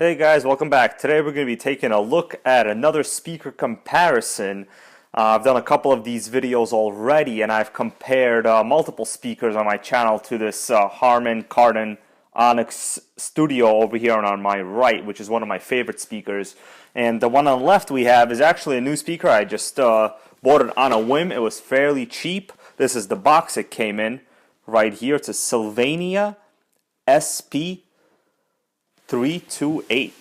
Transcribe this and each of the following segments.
Hey guys, welcome back. Today we're going to be taking a look at another speaker comparison. I've done a couple of these videos already and I've compared multiple speakers on my channel to this Harman Kardon Onyx Studio over here on my right, which is one of my favorite speakers. And the one on the left we have is actually a new speaker. I just bought it on a whim. It was fairly cheap. This is the box it came in right here. It's a Sylvania SP328.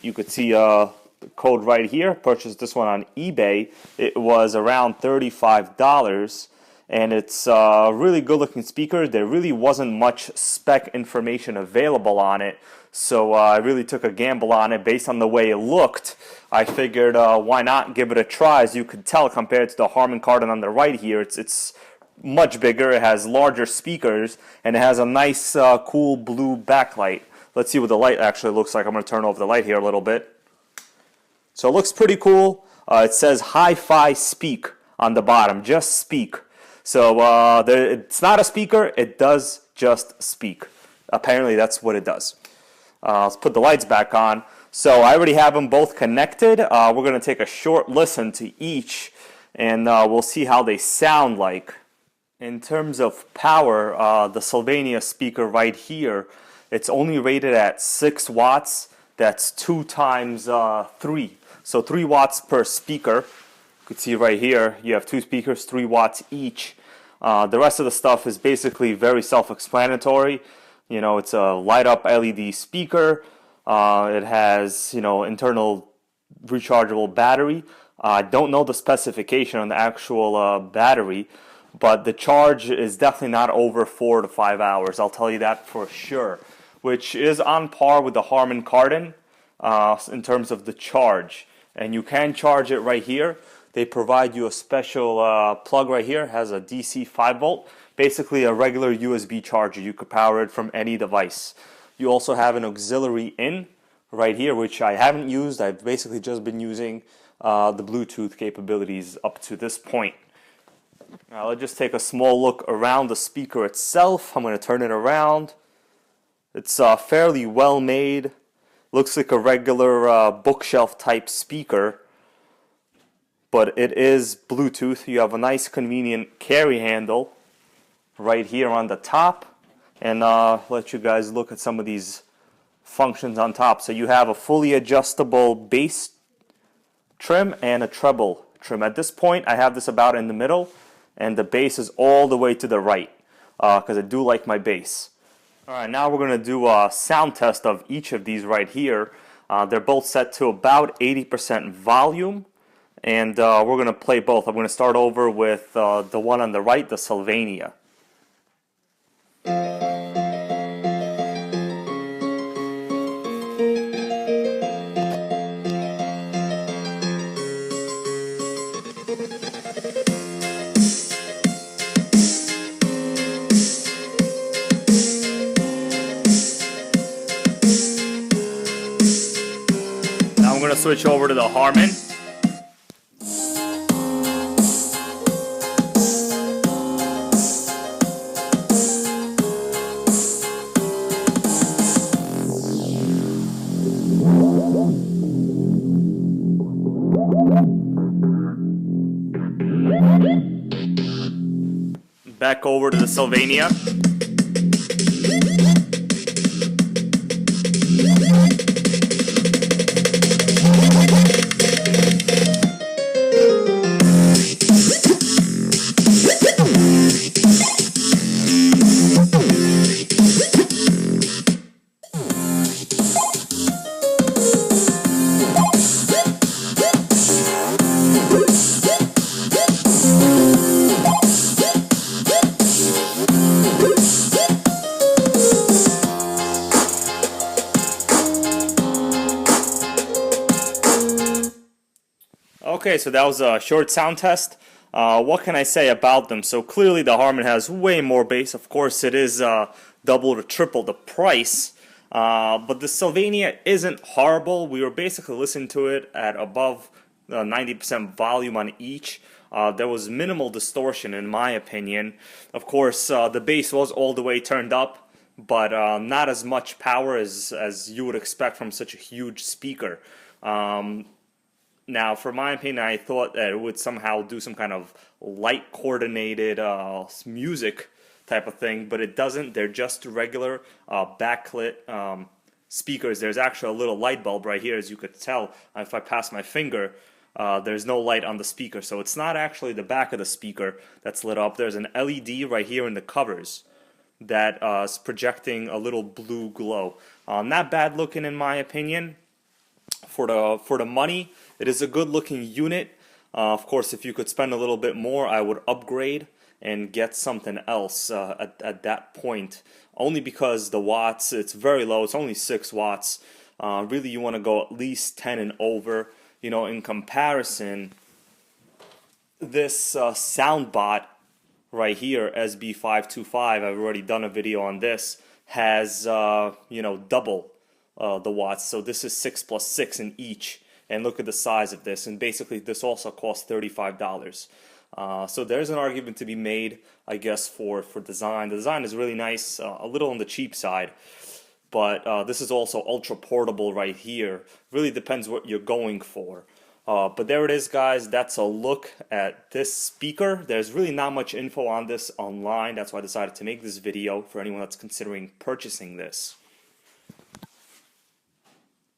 You could see the code right here. Purchased this one on eBay. It was around $35 and it's a really good looking speaker. There really wasn't much spec information available on it, so I really took a gamble on it based on the way it looked. I figured why not give it a try. As you could tell, compared to the Harman Kardon on the right here, it's much bigger. It has larger speakers and it has a nice cool blue backlight. Let's see what the light actually looks like. I'm going to turn over the light here a little bit. So it looks pretty cool. It says Hi-Fi Speak on the bottom, just speak. So it's not a speaker, it does just speak. Apparently that's what it does. Let's put the lights back on. So I already have them both connected. We're going to take a short listen to each and we'll see how they sound like. In terms of power, the Sylvania speaker right here, it's only rated at 6 watts. That's 2 times 3. So 3 watts per speaker. You can see right here, you have 2 speakers, 3 watts each. The rest of the stuff is basically very self-explanatory. You know, it's a light-up LED speaker. It has, internal rechargeable battery. I don't know the specification on the actual battery, but the charge is definitely not over 4 to 5 hours. I'll tell you that for sure, which is on par with the Harman Kardon in terms of the charge. And you can charge it right here. They provide you a special plug right here. It has a DC 5 volt, basically a regular USB charger. You could power it from any device. You also have an auxiliary in right here, which I haven't used. I've basically just been using the Bluetooth capabilities up to this point. Now let's just take a small look around the speaker itself. I'm going to turn it around. It's fairly well made. Looks like a regular bookshelf type speaker, but it is Bluetooth. You have a nice convenient carry handle right here on the top, and let you guys look at some of these functions on top. So you have a fully adjustable bass trim and a treble trim. At this point I have this about in the middle, and the bass is all the way to the right because I do like my bass. Alright, now we're going to do a sound test of each of these right here. They're both set to about 80% volume, and we're going to play both. I'm going to start over with the one on the right, the Sylvania. I'm going to switch over to the Harman. Back over to the Sylvania. Okay, so that was a short sound test. What can I say about them? So clearly the Harman has way more bass. Of course it is double to triple the price. But the Sylvania isn't horrible. We were basically listening to it at above 90% volume on each. There was minimal distortion in my opinion. Of course the bass was all the way turned up, but not as much power as you would expect from such a huge speaker. Now, for my opinion, I thought that it would somehow do some kind of light coordinated music type of thing, but it doesn't. They're just regular backlit speakers. There's actually a little light bulb right here, as you could tell. If I pass my finger, there's no light on the speaker, so it's not actually the back of the speaker that's lit up. There's an LED right here in the covers that is projecting a little blue glow. Not bad looking in my opinion. For the money, it is a good looking unit. Of course, if you could spend a little bit more, I would upgrade and get something else at that point. Only because the watts, it's very low. It's only 6 watts. Really, you want to go at least 10 and over. You know, in comparison, this SoundBot right here, SB525, I've already done a video on this, has you know, double the watts. So this is 6 plus 6 in each, and look at the size of this. And basically this also costs $35. So there's an argument to be made, I guess, for design. The design is really nice, a little on the cheap side, but this is also ultra portable right here. Really depends what you're going for. But there it is, guys. That's a look at this speaker. There's really not much info on this online. That's why I decided to make this video for anyone that's considering purchasing this.